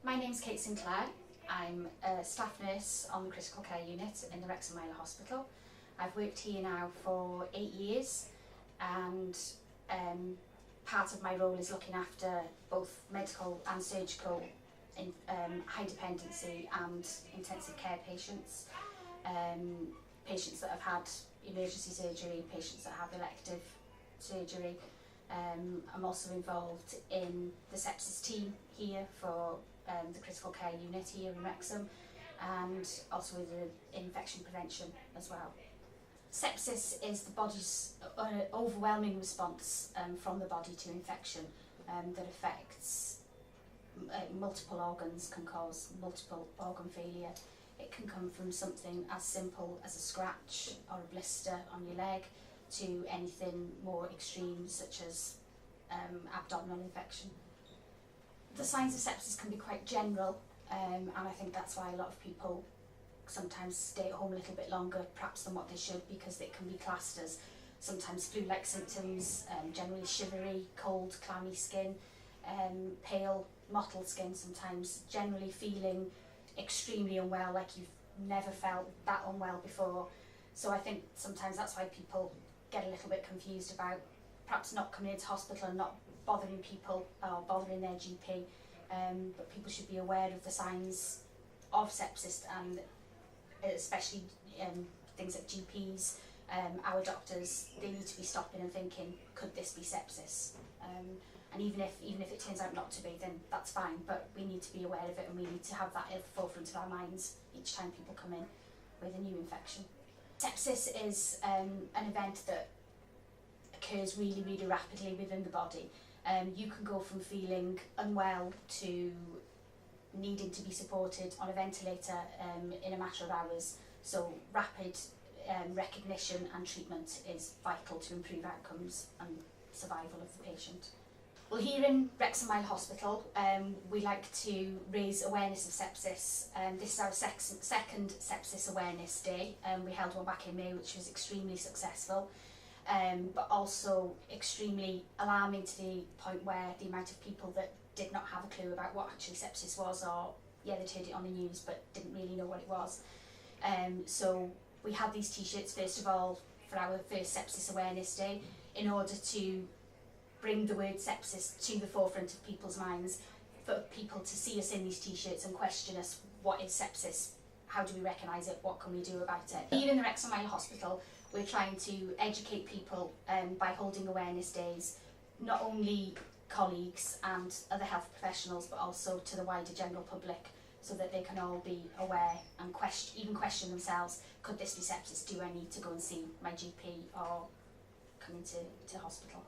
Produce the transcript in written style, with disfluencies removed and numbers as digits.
My name's Kate Sinclair. I'm a staff nurse on the critical care unit in the Wrexham Hospital. I've worked here now for 8 years, and part of my role is looking after both medical and surgical in, high dependency and intensive care patients, patients that have had emergency surgery, patients that have elective surgery. I'm also involved in the sepsis team here for the critical care unit here in Wrexham, and also with the infection prevention as well. Sepsis is the body's overwhelming response from the body to infection that affects multiple organs, can cause multiple organ failure. It can come from something as simple as a scratch or a blister on your leg to anything more extreme such as abdominal infection. The signs of sepsis can be quite general, and I think that's why a lot of people sometimes stay at home a little bit longer perhaps than what they should, because it can be classed as sometimes flu-like symptoms, generally shivery, cold, clammy skin, pale, mottled skin sometimes, generally feeling extremely unwell, like you've never felt that unwell before. So I think sometimes that's why people get a little bit confused about perhaps not coming into hospital and not bothering people or bothering their GP, but people should be aware of the signs of sepsis, and especially things like GPs, our doctors, they need to be stopping and thinking, could this be sepsis? And even if it turns out not to be, then that's fine, but we need to be aware of it, and we need to have that at the forefront of our minds each time people come in with a new infection. Sepsis is an event that occurs really, really rapidly within the body. You can go from feeling unwell to needing to be supported on a ventilator in a matter of hours. So rapid recognition and treatment is vital to improve outcomes and survival of the patient. Well, here in Wrexham Hospital, we like to raise awareness of sepsis. This is our second Sepsis Awareness Day. We held one back in May, which was extremely successful, but also extremely alarming to the point where the amount of people that did not have a clue about what actually sepsis was, or they'd heard it on the news but didn't really know what it was. So we had these t-shirts first of all for our first Sepsis Awareness Day in order to bring the word sepsis to the forefront of people's minds, for people to see us in these t-shirts and question us, what is sepsis? How do we recognise it? What can we do about it? Here in the Wrexham Hospital, we're trying to educate people by holding awareness days, not only colleagues and other health professionals, but also to the wider general public, so that they can all be aware and even question themselves, could this be sepsis? Do I need to go and see my GP or come into hospital?